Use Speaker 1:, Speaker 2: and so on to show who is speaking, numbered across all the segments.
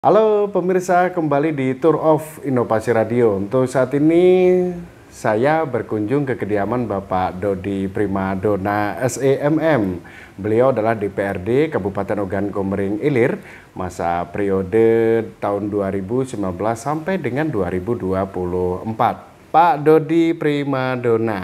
Speaker 1: Halo pemirsa, kembali di Tour of Inovasi Radio. Untuk saat ini saya berkunjung ke kediaman Bapak Dodi Primadona SEMM. Beliau adalah DPRD Kabupaten Ogan Komering Ilir masa periode tahun 2019 sampai dengan 2024. Pak Dodi Primadona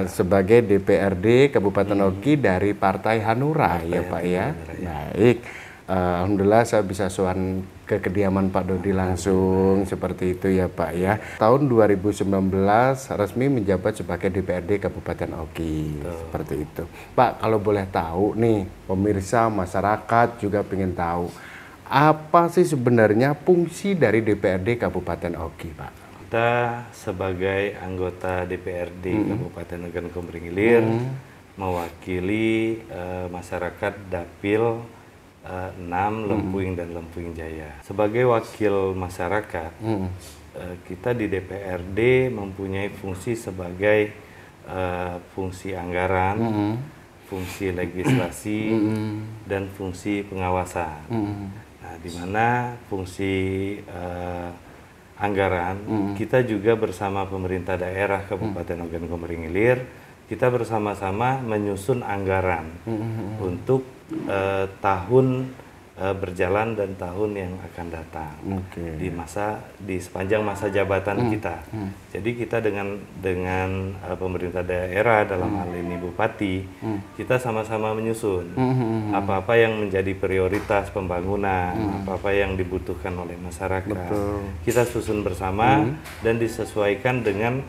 Speaker 1: sebagai DPRD Kabupaten Ogi dari Partai Hanura, ya Pak ya. Baik. Alhamdulillah saya bisa sowan ke kediaman Pak Dodi langsung seperti itu ya Pak ya. Tahun 2019 resmi menjabat sebagai DPRD Kabupaten Ogi. Seperti itu. Pak, kalau boleh tahu nih, pemirsa masyarakat juga ingin tahu apa sih sebenarnya fungsi dari DPRD Kabupaten Ogi, Pak?
Speaker 2: Kita sebagai anggota DPRD Kabupaten Ogan Komering Ilir mewakili masyarakat Dapil 6 Lempuing dan Lempuing Jaya. Sebagai wakil masyarakat, kita di DPRD mempunyai fungsi sebagai fungsi anggaran, fungsi legislasi, dan fungsi pengawasan. Nah, di mana fungsi anggaran, kita juga bersama pemerintah daerah Kabupaten Ogan Komering Ilir, kita bersama-sama menyusun anggaran untuk tahun berjalan dan tahun yang akan datang di sepanjang masa jabatan kita. Jadi kita dengan pemerintah daerah dalam hal ini Bupati, kita sama-sama menyusun apa-apa yang menjadi prioritas pembangunan, apa-apa yang dibutuhkan oleh masyarakat. Kita susun bersama dan disesuaikan dengan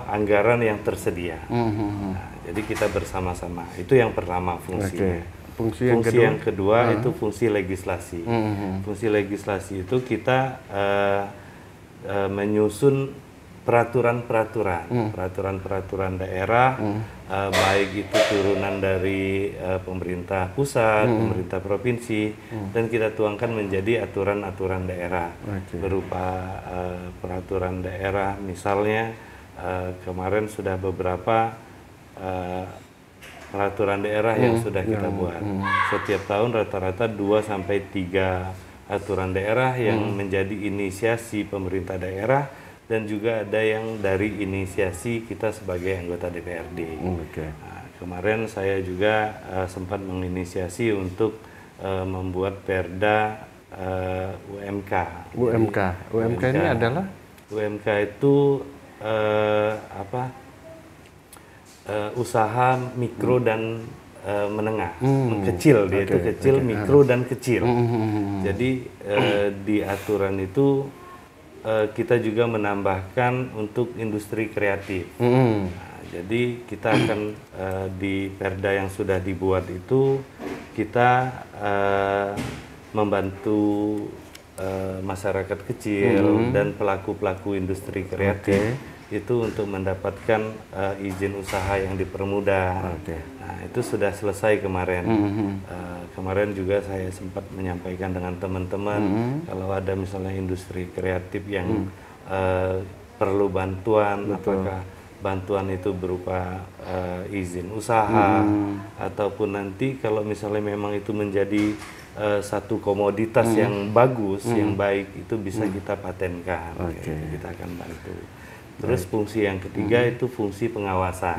Speaker 2: anggaran yang tersedia. Nah, jadi kita bersama-sama. Itu yang pertama fungsinya. Fungsi yang kedua itu fungsi legislasi. Fungsi legislasi itu kita menyusun peraturan-peraturan daerah, baik itu turunan dari pemerintah pusat, pemerintah provinsi, dan kita tuangkan menjadi aturan-aturan daerah berupa peraturan daerah. Misalnya kemarin sudah beberapa peraturan daerah yang sudah kita buat. Setiap tahun rata-rata 2-3 aturan daerah yang menjadi inisiasi pemerintah daerah, dan juga ada yang dari inisiasi kita sebagai anggota DPRD. Nah, kemarin saya juga sempat menginisiasi untuk membuat Perda UMK.
Speaker 1: UMK ini adalah?
Speaker 2: UMK itu usaha mikro dan menengah, kecil, dia itu kecil, mikro dan kecil. Jadi di aturan itu kita juga menambahkan untuk industri kreatif. Nah, jadi kita akan di Perda yang sudah dibuat itu kita membantu masyarakat kecil dan pelaku-pelaku industri kreatif itu untuk mendapatkan izin usaha yang dipermudah. Nah, itu sudah selesai kemarin. Kemarin juga saya sempat menyampaikan dengan teman-teman kalau ada misalnya industri kreatif yang perlu bantuan, apakah bantuan itu berupa izin usaha ataupun nanti kalau misalnya memang itu menjadi satu komoditas yang bagus, yang baik, itu bisa kita patenkan. Kita akan bantu. Terus fungsi yang ketiga itu fungsi pengawasan.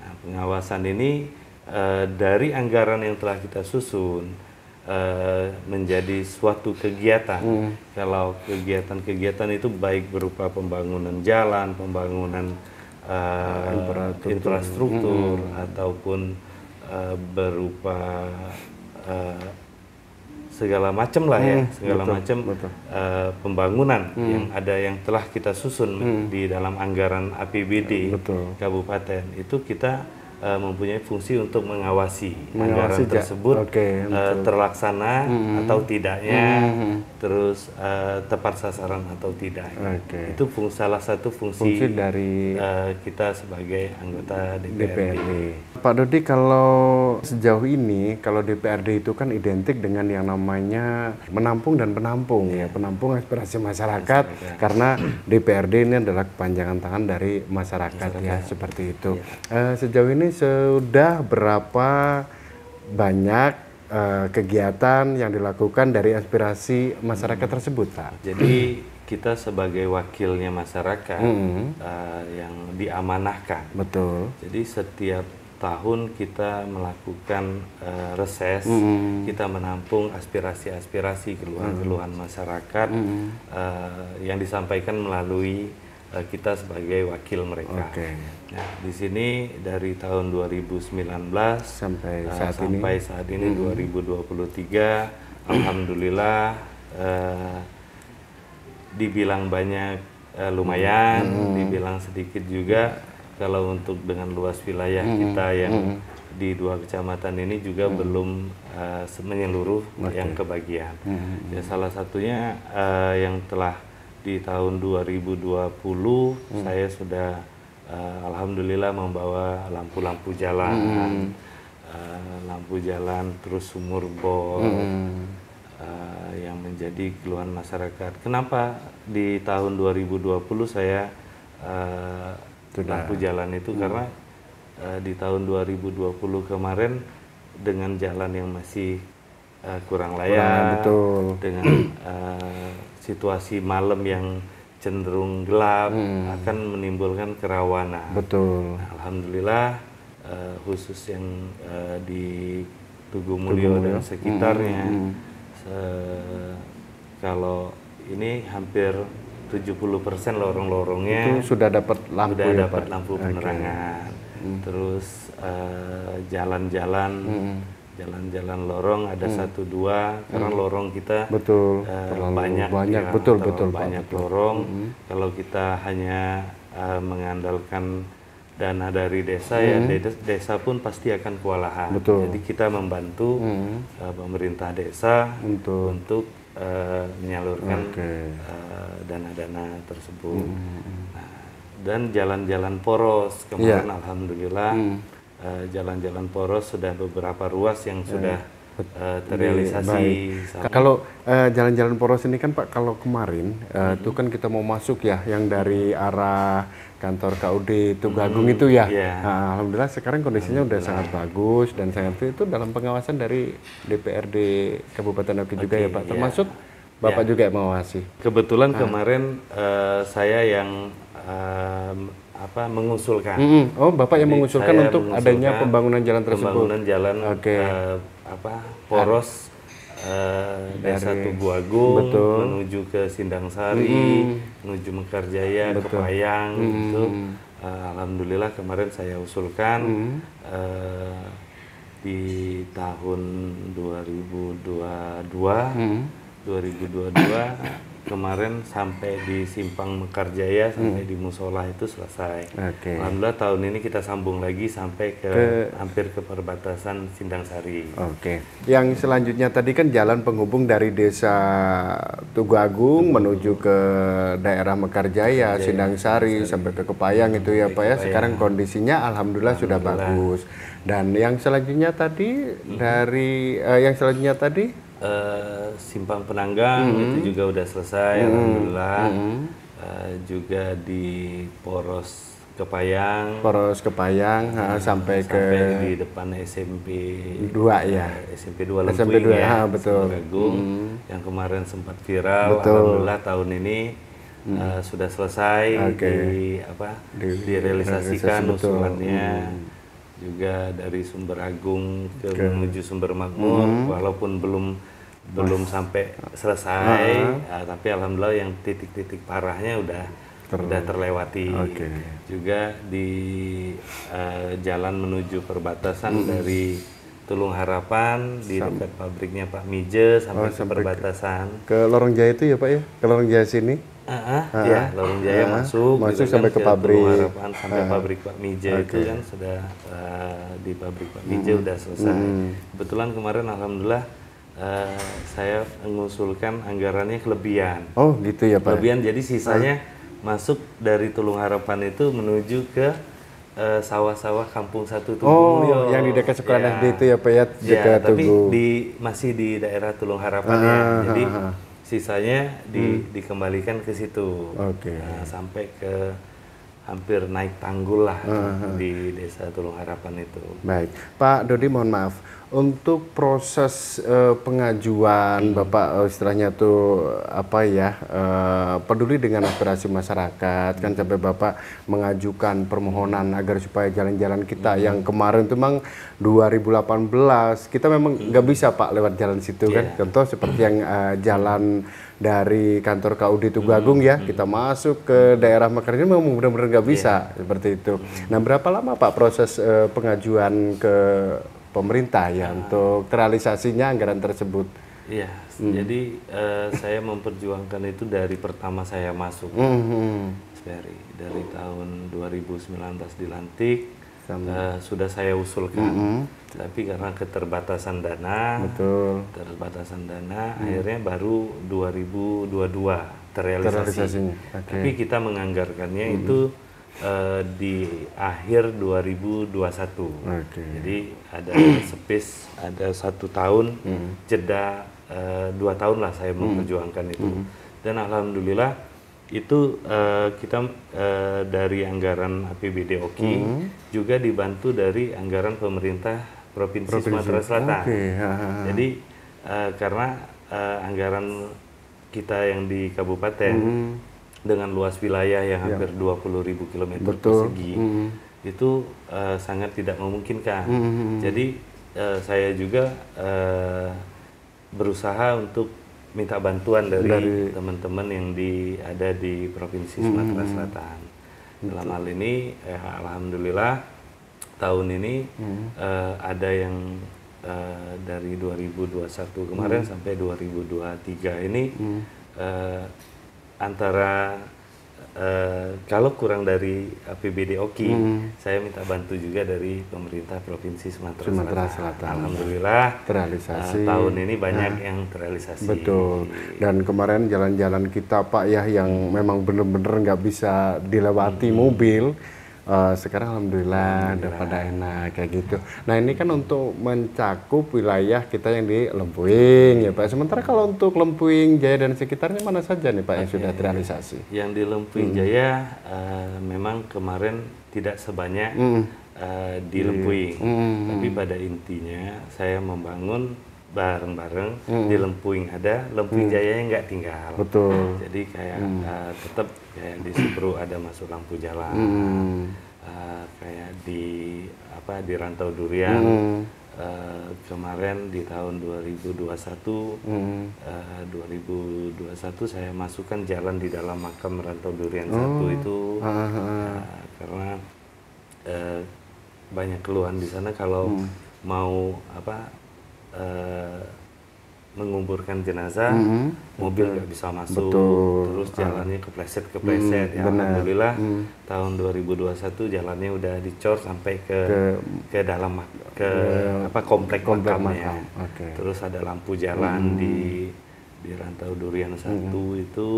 Speaker 2: Nah, pengawasan ini dari anggaran yang telah kita susun menjadi suatu kegiatan. Kalau kegiatan-kegiatan itu baik berupa pembangunan jalan, pembangunan infrastruktur, ataupun berupa segala macam lah ya, segala macam pembangunan yang ada yang telah kita susun di dalam anggaran APBD kabupaten, itu kita mempunyai fungsi untuk mengawasi anggaran tersebut terlaksana atau tidaknya, terus tepat sasaran atau tidak. Itu salah satu fungsi dari kita sebagai anggota DPRD.
Speaker 1: Pak Dodi, kalau sejauh ini, kalau DPRD itu kan identik dengan yang namanya menampung dan penampung, ya, penampung aspirasi masyarakat, karena DPRD ini adalah kepanjangan tangan dari masyarakat. Ya, seperti itu. Sejauh ini sudah berapa banyak kegiatan yang dilakukan dari aspirasi masyarakat tersebut, Pak.
Speaker 2: Jadi kita sebagai wakilnya masyarakat yang diamanahkan.
Speaker 1: Betul.
Speaker 2: Jadi setiap tahun kita melakukan reses, kita menampung aspirasi-aspirasi keluhan-keluhan masyarakat yang disampaikan melalui kita sebagai wakil mereka.
Speaker 1: Oke.
Speaker 2: Nah, di sini dari tahun 2019
Speaker 1: Sampai
Speaker 2: saat ini 2023, alhamdulillah dibilang banyak lumayan, dibilang sedikit juga. Kalau untuk dengan luas wilayah kita yang di 2 kecamatan ini juga belum menyeluruh yang kebagian. Ya, salah satunya yang telah di tahun 2020 saya sudah alhamdulillah membawa lampu-lampu jalan, terus sumur bor yang menjadi keluhan masyarakat. Kenapa di tahun 2020 saya lampu jalan itu karena di tahun 2020 kemarin dengan jalan yang masih kurang layak, dengan situasi malam yang cenderung gelap akan menimbulkan kerawanan.
Speaker 1: Betul.
Speaker 2: Nah, alhamdulillah khusus yang di Tugu Mulyo dan sekitarnya kalau ini hampir 70% lorong-lorongnya
Speaker 1: itu sudah dapat lampu,
Speaker 2: lampu penerangan. Terus jalan-jalan lorong ada 1-2 karena lorong kita banyak banyak lorong. Kalau kita hanya mengandalkan dana dari desa ya desa pun pasti akan kewalahan. Jadi kita membantu pemerintah desa untuk menyalurkan dana-dana tersebut. Nah, dan jalan-jalan poros kemarin alhamdulillah jalan-jalan poros sudah beberapa ruas yang sudah terrealisasi.
Speaker 1: Kalau jalan-jalan poros ini kan Pak, kalau kemarin itu kan kita mau masuk ya yang dari arah kantor KUD Tugu Agung itu ya. Nah, alhamdulillah sekarang kondisinya udah sangat bagus dan sangat itu dalam pengawasan dari DPRD Kabupaten Oki juga ya Pak. Termasuk Bapak juga yang mengawasi.
Speaker 2: Kebetulan kemarin saya yang mengusulkan.
Speaker 1: Oh, Bapak yang mengusulkan untuk adanya pembangunan jalan tersebut.
Speaker 2: Pembangunan jalan poros Desa Tugu Agung menuju ke Sindang Sari, menuju Mekarjaya, Kepayang itu alhamdulillah kemarin saya usulkan di tahun 2022 kemarin sampai di Simpang Mekarjaya sampai di Musola itu selesai. Alhamdulillah tahun ini kita sambung lagi sampai ke hampir ke perbatasan Sindang Sari.
Speaker 1: Yang selanjutnya tadi kan jalan penghubung dari Desa Tugu Agung menuju ke daerah Mekarjaya, Sindang Sari sampai ke Kepayang itu ya Pak ya. Sekarang kondisinya alhamdulillah sudah bagus. Dan yang selanjutnya tadi
Speaker 2: Simpang Penanggang itu juga udah selesai alhamdulillah. Juga di Poros Kepayang
Speaker 1: sampai
Speaker 2: di depan SMP
Speaker 1: 2 ya.
Speaker 2: SMP 2 Lempuing ya. Betul. Yang kemarin sempat viral. Alhamdulillah tahun ini sudah selesai direalisasikan usulannya. Juga dari Sumber Agung menuju Sumber Makmur walaupun belum sampai selesai, tapi alhamdulillah yang titik-titik parahnya udah terlewati. Juga di jalan menuju perbatasan dari Tulung Harapan di dekat pabriknya Pak Mije sampai ke perbatasan
Speaker 1: ke Lorong Jaya itu ya Pak ya, ke Lorong Jaya sini.
Speaker 2: Ya, Lorong Jaya masuk
Speaker 1: sampai ke pabrik.
Speaker 2: Harapan sampai pabrik Pak Mije itu kan sudah di pabrik Pak Mije udah selesai. Kebetulan kemarin alhamdulillah saya mengusulkan anggarannya kelebihan.
Speaker 1: Oh gitu ya Pak.
Speaker 2: Kelebihan jadi sisanya masuk dari Tulung Harapan itu menuju ke sawah-sawah Kampung 1 Tugu Mulyo.
Speaker 1: Yang di dekat sekolah SD itu ya Pak ya.
Speaker 2: Tapi masih di daerah Tulung Harapan ya. Jadi sisanya dikembalikan ke situ. Sampai ke hampir naik tanggul lah di Desa Tulung Harapan itu.
Speaker 1: Baik, Pak Dodi mohon maaf. untuk proses pengajuan Bapak istilahnya tuh apa ya peduli dengan aspirasi masyarakat kan sampai Bapak mengajukan permohonan agar supaya jalan-jalan kita yang kemarin itu memang 2018 kita memang nggak bisa Pak lewat jalan situ kan contoh seperti yang jalan dari kantor KUD Tugu-Agung ya kita masuk ke daerah Mekarsari memang benar-benar nggak bisa seperti itu. Nah berapa lama Pak proses pengajuan ke pemerintah ya untuk terrealisasinya anggaran tersebut?
Speaker 2: Iya, jadi saya memperjuangkan itu dari pertama saya masuk, dari tahun 2019 dilantik, sudah saya usulkan, tapi karena keterbatasan dana, akhirnya baru 2022 terrealisasi. Tapi kita menganggarkannya itu di akhir 2021. Jadi ada space, ada 1 tahun jeda 2 tahun lah saya memperjuangkan itu. Dan alhamdulillah itu kita dari anggaran APBD OKI juga dibantu dari anggaran pemerintah Provinsi Sumatera Selatan. Jadi karena anggaran kita yang di kabupaten dengan luas wilayah yang hampir 20.000 km persegi itu sangat tidak memungkinkan. Jadi saya juga berusaha untuk minta bantuan dari teman-teman yang ada di Provinsi Sumatera Selatan. Dalam hal ini alhamdulillah tahun ini ada yang dari 2021 kemarin sampai 2023 ini antara kalau kurang dari APBD OKI, saya minta bantu juga dari pemerintah Provinsi Sumatera Selatan. Alhamdulillah terrealisasi. Tahun ini banyak yang terrealisasi.
Speaker 1: Betul. Dan kemarin jalan-jalan kita Pak ya yang memang benar-benar nggak bisa dilewati mobil. Sekarang alhamdulillah udah pada enak kayak gitu. Nah ini kan untuk mencakup wilayah kita yang di Lempuing ya Pak. Sementara kalau untuk Lempuing Jaya dan sekitarnya mana saja nih Pak yang sudah terrealisasi?
Speaker 2: Yang di Lempuing Jaya memang kemarin tidak sebanyak di Lempuing. Tapi pada intinya saya membangun bareng-bareng di Lempuing ada, Lempuing Jaya yang nggak tinggal.
Speaker 1: Betul.
Speaker 2: Jadi kayak tetap kayak di Subru ada masuk lampu jalan, kayak di Rantau Durian kemarin di tahun 2021 saya masukkan jalan di dalam makam Rantau Durian 1 itu karena banyak keluhan di sana kalau mau menguburkan jenazah, mobil nggak bisa masuk, terus jalannya kepleset, ya alhamdulillah tahun 2021 jalannya udah dicor sampai ke dalam komplek makamnya. Terus ada lampu jalan di Rantau Durian 1 itu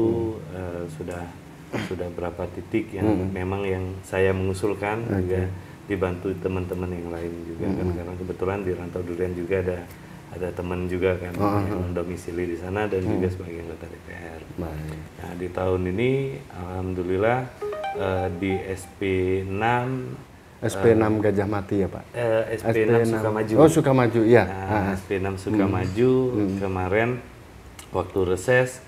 Speaker 2: sudah berapa titik yang memang yang saya mengusulkan juga dibantu teman-teman yang lain juga kan karena kebetulan di Rantau Durian juga ada teman juga kan yang domisili di sana dan juga sebagai anggota DPR. Nah di tahun ini alhamdulillah di SP6
Speaker 1: Gajah Mati ya Pak?
Speaker 2: SP6 Sukamaju.
Speaker 1: Oh Sukamaju ya.
Speaker 2: Nah, SP6 Sukamaju kemarin waktu reses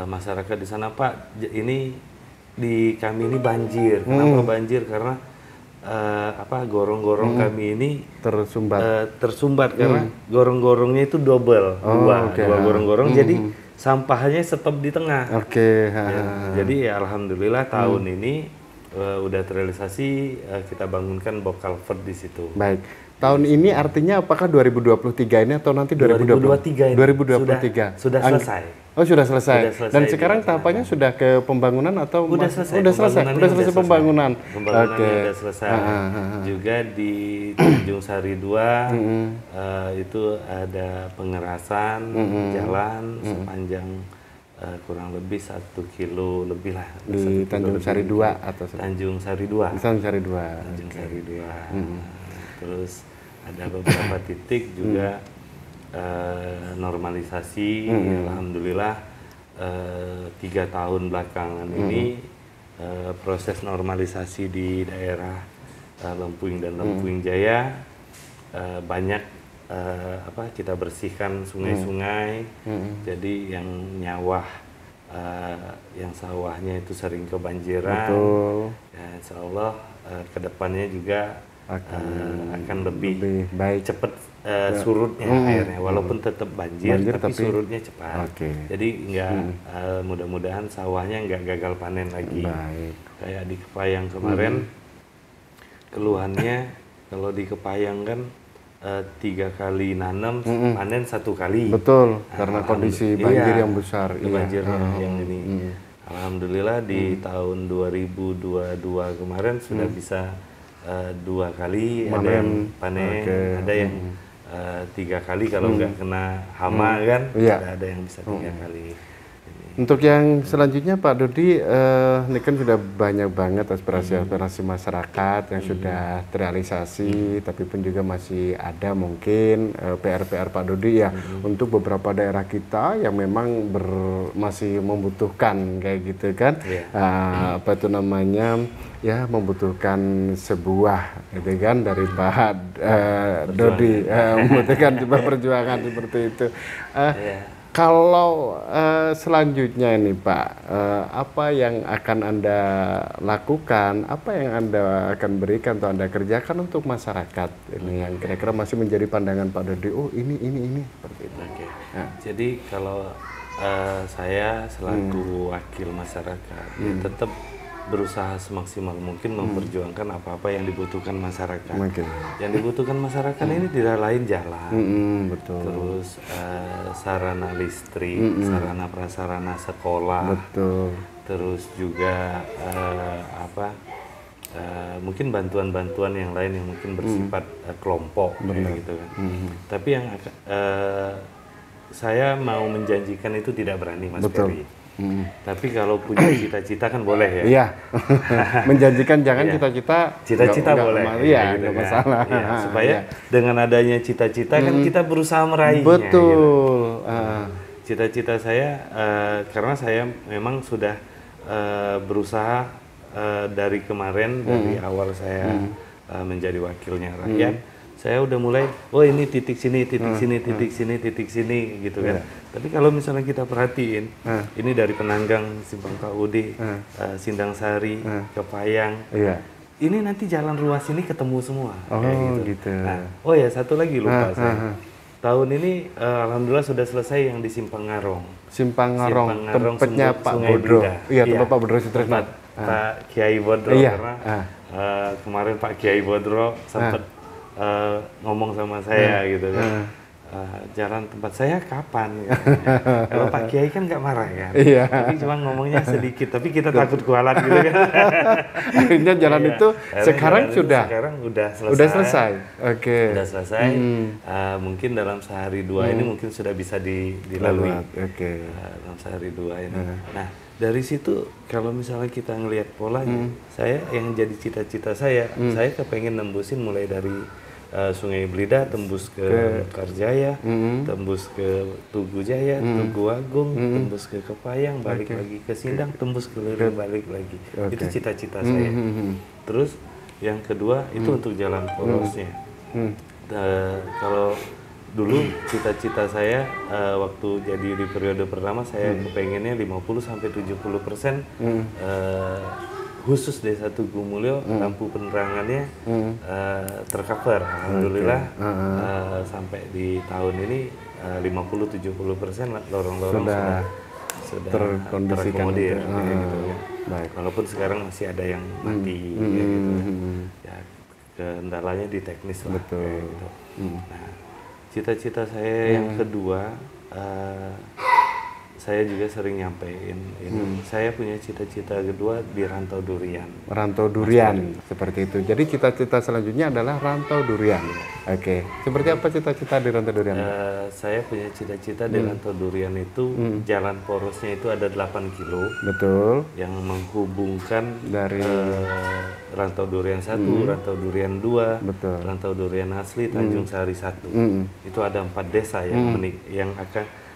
Speaker 2: masyarakat di sana Pak ini di kami ini banjir. Kenapa banjir? Karena gorong-gorong kami ini tersumbat karena gorong-gorongnya itu double, dua gorong-gorong jadi sampahnya stop di tengah. Jadi ya alhamdulillah tahun ini udah terrealisasi, kita bangunkan box culvert di situ.
Speaker 1: Baik. Tahun ini artinya apakah 2023 ini atau nanti
Speaker 2: 2023 ini
Speaker 1: 2023
Speaker 2: sudah selesai.
Speaker 1: Oh sudah selesai. Dan sekarang tahapannya sudah ke pembangunan atau
Speaker 2: udah selesai?
Speaker 1: Udah selesai pembangunan.
Speaker 2: Pembangunannya udah selesai. Juga di Tanjung Sari 2 itu ada pengerasan jalan sepanjang kurang lebih 1 kilo lebih lah.
Speaker 1: Di Tanjung Sari 2 atau
Speaker 2: Tanjung Sari 2.
Speaker 1: Tanjung Sari 2.
Speaker 2: Tanjung Sari 2. Terus ada beberapa titik juga normalisasi. Alhamdulillah 3 tahun belakangan ini proses normalisasi di daerah Lempuing dan Lempuing Jaya banyak kita bersihkan sungai-sungai. Jadi yang nyawah, yang sawahnya itu sering kebanjiran.
Speaker 1: Betul.
Speaker 2: Ya, insya Allah kedepannya juga akan lebih
Speaker 1: baik,
Speaker 2: cepat surutnya airnya, walaupun tetap banjir tapi surutnya cepat. Jadi nggak mudah-mudahan sawahnya nggak gagal panen lagi. Kayak di Kepayang kemarin keluhannya kalau di Kepayang kan 3 kali nanam panen 1 kali.
Speaker 1: Betul, karena kondisi banjir yang besar.
Speaker 2: Banjirnya yang ini. Alhamdulillah di tahun 2022 kemarin sudah bisa 2 kali ada yang panen, ada yang 3 kali kalau nggak kena hama kan, ada yang bisa 3 kali.
Speaker 1: Untuk yang selanjutnya Pak Dodi, ini kan sudah banyak banget aspirasi-aspirasi masyarakat yang sudah terrealisasi, tapi pun juga masih ada mungkin PR-PR Pak Dodi ya untuk beberapa daerah kita yang memang masih membutuhkan kayak gitu kan, apa itu namanya ya, membutuhkan sebuah gitu kan dari Pak Dodi, membutuhkan sebuah perjuangan seperti itu. Kalau selanjutnya ini Pak, apa yang akan Anda lakukan, apa yang Anda akan berikan atau Anda kerjakan untuk masyarakat ini yang kira-kira masih menjadi pandangan Pak Dodi, oh ini seperti itu.
Speaker 2: Jadi kalau saya selaku wakil masyarakat tetap berusaha semaksimal mungkin memperjuangkan apa-apa yang dibutuhkan masyarakat. Yang dibutuhkan masyarakat ini tidak lain jalan, terus sarana listrik, sarana prasarana sekolah, terus juga mungkin bantuan-bantuan yang lain yang mungkin bersifat kelompok, gitu kan. Tapi yang saya mau menjanjikan itu tidak berani, Mas Ferry. Tapi kalau punya cita-cita kan boleh ya.
Speaker 1: Iya. Menjanjikan jangan
Speaker 2: cita-cita boleh.
Speaker 1: Iya, nggak masalah.
Speaker 2: Supaya dengan adanya cita-cita kan kita berusaha meraihnya.
Speaker 1: Betul.
Speaker 2: Cita-cita saya karena saya memang sudah berusaha dari kemarin, dari awal saya menjadi wakilnya rakyat. Saya udah mulai, oh ini titik sini, titik sini, titik sini, titik sini, gitu kan. Tapi kalau misalnya kita perhatiin, ini dari Penanggang, Simpang Kaudi, Sindang Sari, Kepayang, ini nanti jalan ruas ini ketemu semua.
Speaker 1: Gitu.
Speaker 2: Nah, oh ya satu lagi lupa saya. Tahun ini alhamdulillah sudah selesai yang di Simpang Ngarong.
Speaker 1: Simpang Ngarong, tempatnya Pak Bodro. Iya, tempat Pak Bodro Sutrisno.
Speaker 2: Pak Kiai Bodro, karena kemarin Pak Kiai Bodro sempat ngomong sama saya gitu kan, jalan tempat saya kapan? Kalau Pak Kiai kan nggak marah ya, tapi cuma ngomongnya sedikit, tapi kita takut kualat gitu kan.
Speaker 1: Akhirnya jalan itu sekarang sudah selesai.
Speaker 2: Sudah selesai. Mungkin dalam sehari dua ini mungkin sudah bisa dilalui. Dalam sehari dua ini. Nah, dari situ kalau misalnya kita ngelihat polanya, saya yang jadi cita-cita saya kepengen nembusin mulai dari Sungai Blida, tembus ke Karjaya, tembus ke Tugu Jaya, Tugu Agung, tembus ke Kepayang, balik lagi ke Sindang, tembus ke Lere, balik lagi. Itu cita-cita saya. Terus yang kedua itu untuk jalan porosnya. Kalau dulu cita-cita saya waktu jadi di periode pertama saya kepengennya 50-70% khusus Desa Tugu Mulyo lampu penerangannya tercover. Alhamdulillah sampai di tahun ini 50-70% lorong-lorong sudah terkomodir gitu ya. Walaupun sekarang masih ada yang mati gitu. Ya, kendalanya di teknis lah. Gitu. Nah, cita-cita saya yang kedua, saya juga sering nyampein ini. Saya punya cita-cita kedua di Rantau Durian.
Speaker 1: Rantau Durian, seperti itu. Jadi cita-cita selanjutnya adalah Rantau Durian. Seperti apa cita-cita di Rantau Durian?
Speaker 2: Saya punya cita-cita di Rantau Durian itu jalan porosnya itu ada 8 kilo.
Speaker 1: Betul.
Speaker 2: Yang menghubungkan dari Rantau Durian 1, Rantau Durian 2, Rantau Durian Asli, Tanjung Sari 1. Itu ada 4 desa yang akan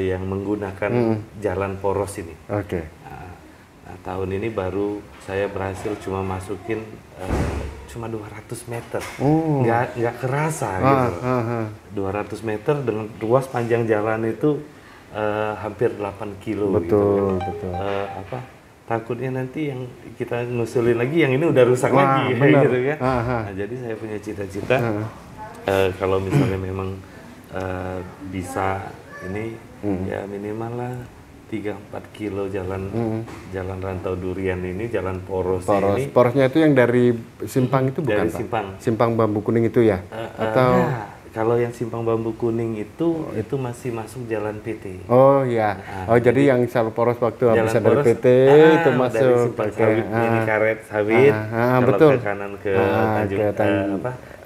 Speaker 2: yang menggunakan jalan poros ini. Nah, tahun ini baru saya berhasil cuma masukin cuma 200 meter.
Speaker 1: Oh.
Speaker 2: Nggak kerasa gitu. 200 meter dengan ruas panjang jalan itu hampir 8 kilo
Speaker 1: betul,
Speaker 2: gitu.
Speaker 1: Betul.
Speaker 2: Takutnya nanti yang kita ngusulin lagi yang ini udah rusak lagi gitu kan. Nah, jadi saya punya cita-cita kalau misalnya memang bisa ini ya minimal lah 3-4 kilo jalan rantau durian ini, jalan porosnya ini.
Speaker 1: Porosnya itu yang dari Simpang itu bukan,
Speaker 2: dari
Speaker 1: Pak? Simpang Bambu Kuning itu ya? Atau
Speaker 2: kalau yang Simpang Bambu Kuning itu masih masuk jalan PT.
Speaker 1: Oh ya. Jadi yang poros waktu habis dari PT itu masuk
Speaker 2: dari Simpang Sawit, ini karet sawit. Kalau
Speaker 1: betul.
Speaker 2: ke kanan ke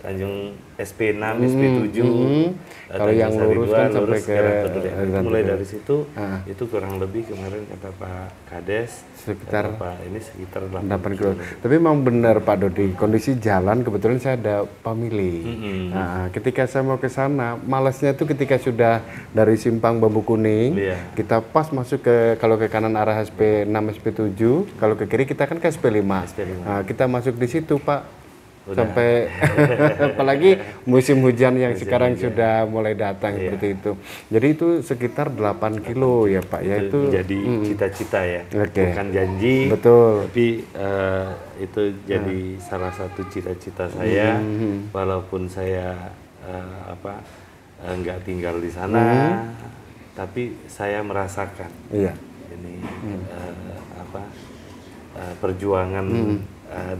Speaker 2: Tanjung SP6, SP7.
Speaker 1: Kalau yang lurus kan sampai ke
Speaker 2: mulai dari situ itu kurang lebih kemarin kata Pak Kades sekitar 8 kilo.
Speaker 1: Tapi memang benar Pak Dodi, kondisi jalan kebetulan saya ada pemilih. Nah, ketika saya mau ke sana, malasnya itu ketika sudah dari Simpang Bambu Kuning, kita pas masuk kalau ke kanan arah SP6, SP7, kalau ke kiri kita kan ke SP5. Nah, kita masuk di situ Pak. Sampai apalagi musim hujan yang sekarang sudah mulai datang seperti itu. Jadi itu sekitar 8 kilo ya Pak ya, itu
Speaker 2: jadi cita-cita ya. Bukan janji.
Speaker 1: Betul.
Speaker 2: Tapi itu jadi salah satu cita-cita saya walaupun saya nggak tinggal di sana tapi saya merasakan ini perjuangan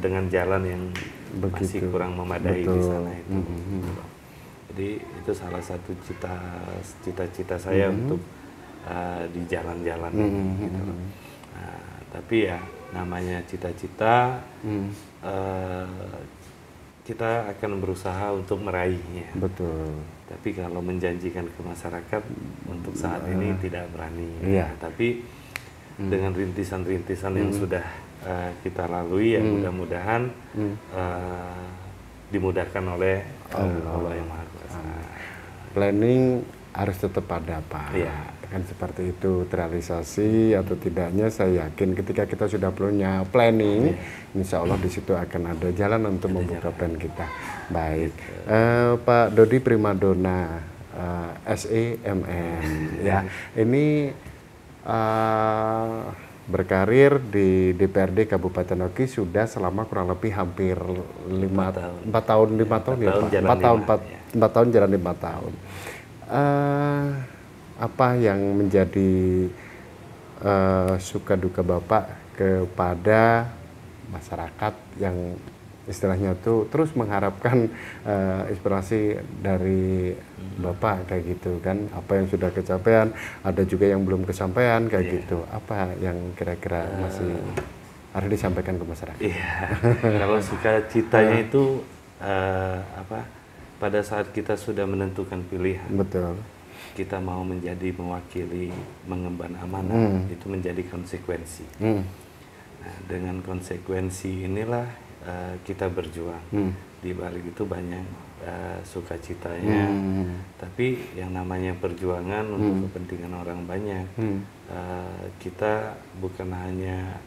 Speaker 2: dengan jalan yang masih kurang memadai di sana itu. Jadi itu salah satu cita-cita saya untuk di jalan-jalan gitu. Tapi ya namanya cita-cita kita akan berusaha untuk meraihnya.
Speaker 1: Betul.
Speaker 2: Tapi kalau menjanjikan ke masyarakat untuk saat ini tidak berani. Tapi dengan rintisan-rintisan yang sudah kita lalui ya mudah-mudahan dimudahkan oleh Allah yang Maha Kuasa.
Speaker 1: Planning harus tetap ada Pak. Kan seperti itu, terrealisasi atau tidaknya saya yakin ketika kita sudah punya planning, insya Allah di situ akan ada jalan untuk membuka plan kita. Baik, Pak Dodi Primadona SEMM ya, ini berkarir di DPRD Kabupaten Oki sudah selama kurang lebih hampir 4 tahun ya Pak. 4 tahun jalan 5 tahun. Apa yang menjadi suka duka Bapak kepada masyarakat yang istilahnya tuh terus mengharapkan inspirasi dari Bapak kayak gitu kan, apa yang sudah kecapean, ada juga yang belum kesampaian kayak gitu, apa yang kira-kira masih harus disampaikan ke masyarakat?
Speaker 2: Kalau sukacitanya itu pada saat kita sudah menentukan pilihan,
Speaker 1: betul,
Speaker 2: kita mau menjadi mewakili mengemban amanah, itu menjadi konsekuensi. Nah, dengan konsekuensi inilah kita berjuang. Di balik itu banyak sukacitanya, tapi yang namanya perjuangan untuk kepentingan orang banyak, kita bukan hanya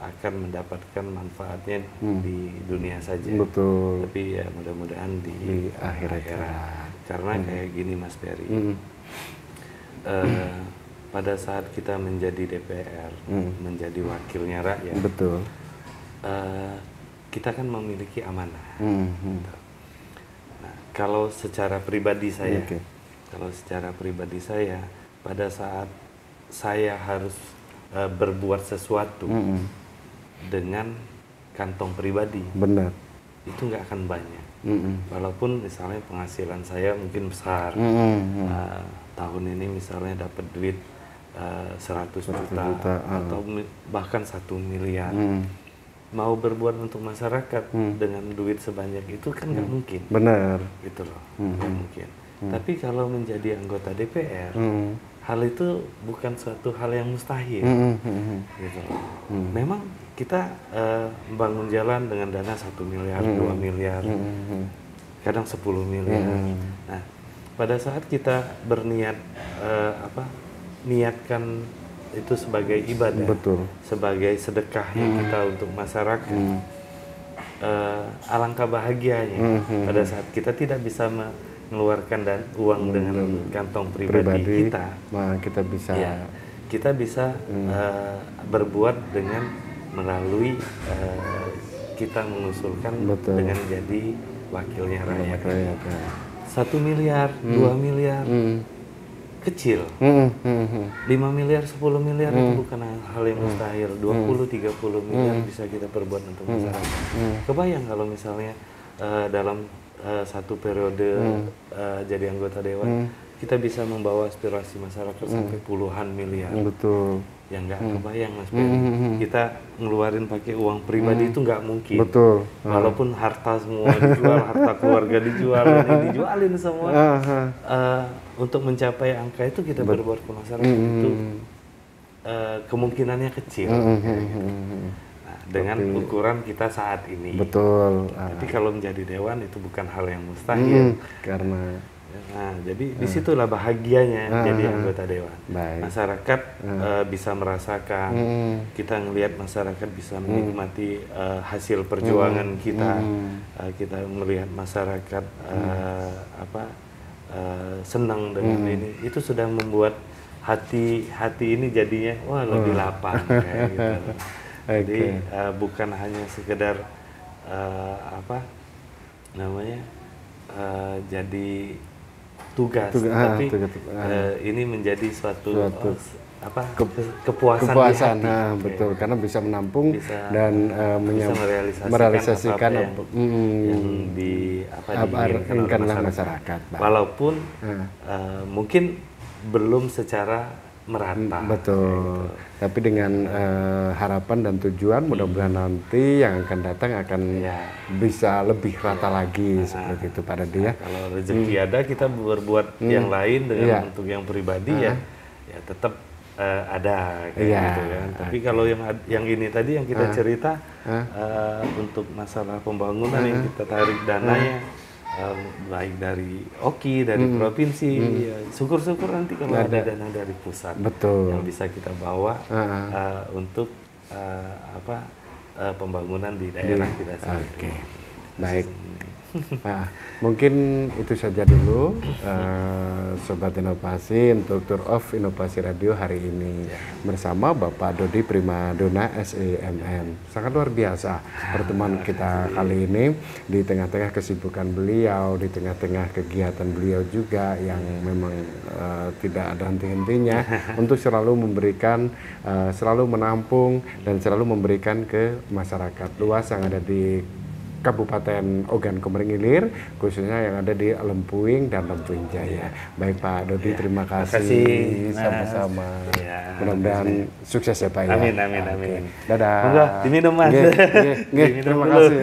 Speaker 2: akan mendapatkan manfaatnya di dunia saja,
Speaker 1: betul,
Speaker 2: tapi ya mudah-mudahan di akhirat. Karena kayak gini Mas Ferry, pada saat kita menjadi DPR, menjadi wakilnya rakyat,
Speaker 1: betul,
Speaker 2: kita kan memiliki amanah. Nah, kalau secara pribadi saya, pada saat saya harus berbuat sesuatu dengan kantong pribadi, benar, itu nggak akan banyak. Walaupun misalnya penghasilan saya mungkin besar, tahun ini misalnya dapat duit 100 juta atau bahkan 1 miliar. Mau berbuat untuk masyarakat dengan duit sebanyak itu kan nggak mungkin.
Speaker 1: Benar.
Speaker 2: Gitu loh, nggak mungkin. Tapi kalau menjadi anggota DPR, hal itu bukan suatu hal yang mustahil. Gitu loh. Memang kita membangun jalan dengan dana 1 miliar, 2 miliar, kadang 10 miliar. Nah, pada saat kita berniat niatkan itu sebagai ibadah,
Speaker 1: betul,
Speaker 2: sebagai sedekahnya kita untuk masyarakat. Alangkah bahagianya pada saat kita tidak bisa mengeluarkan uang dengan kantong pribadi kita,
Speaker 1: nah kita bisa
Speaker 2: kita bisa berbuat dengan melalui kita mengusulkan dengan jadi wakilnya rakyat. 1 miliar, 2 miliar, kecil. 5 miliar, 10 miliar itu bukan hal yang mustahil. 20-30 miliar bisa kita perbuat untuk masyarakat. Kebayang kalau misalnya dalam satu periode jadi anggota dewan, kita bisa membawa aspirasi masyarakat sampai puluhan miliar.
Speaker 1: Betul.
Speaker 2: Yang nggak kebayang Mas Ben. Kita ngeluarin pakai uang pribadi itu nggak mungkin.
Speaker 1: Betul.
Speaker 2: Walaupun harta semua dijual, harta keluarga dijual, ini dijualin semua. Untuk mencapai angka itu kita berbuat ke masyarakat itu kemungkinannya kecil. Nah, dengan ukuran kita saat ini.
Speaker 1: Betul.
Speaker 2: Tapi kalau menjadi dewan itu bukan hal yang mustahil.
Speaker 1: Karena
Speaker 2: nah, jadi disitulah bahagianya jadi anggota dewan. Masyarakat bisa merasakan, kita ngelihat masyarakat bisa menikmati hasil perjuangan kita, kita melihat masyarakat senang dengan ini. Itu sudah membuat hati ini jadinya wah lebih lapang kayak gitu. Jadi bukan hanya sekedar jadi tugas, tapi ini menjadi suatu kepuasan di hati.
Speaker 1: Betul, karena bisa menampung dan
Speaker 2: bisa
Speaker 1: merealisasikan
Speaker 2: apa yang diinginkan oleh masyarakat. Walaupun mungkin belum secara merata.
Speaker 1: Betul. Gitu. Tapi dengan harapan dan tujuan mudah-mudahan nanti yang akan datang akan bisa lebih rata lagi seperti itu pada dia.
Speaker 2: Kalau rezeki ada kita berbuat yang lain dengan untuk yang pribadi ya tetap ada kayak gitu kan. Tapi kalau yang ini tadi yang kita cerita untuk masalah pembangunan yang kita tarik dananya baik dari OKI, dari provinsi, syukur-syukur nanti kalau ada dana dari pusat yang bisa kita bawa untuk pembangunan di daerah kita sendiri.
Speaker 1: Baik. Nah, mungkin itu saja dulu Sobat Inovasi untuk Tour of Inovasi Radio hari ini bersama Bapak Dodi Primadona SEMM. Sangat luar biasa pertemuan kita kali ini di tengah-tengah kesibukan beliau, di tengah-tengah kegiatan beliau juga yang memang tidak ada henti-hentinya untuk selalu memberikan, selalu menampung dan selalu memberikan ke masyarakat luas yang ada di Kabupaten Ogan Komering Ilir, khususnya yang ada di Lempuing dan Lempuing Jaya. Baik Pak Dodi, terima kasih. Sama-sama. Mudah-mudahan sukses ya Pak ya.
Speaker 2: Amin.
Speaker 1: Dadah.
Speaker 2: Diminum Mas.
Speaker 1: Terima kasih.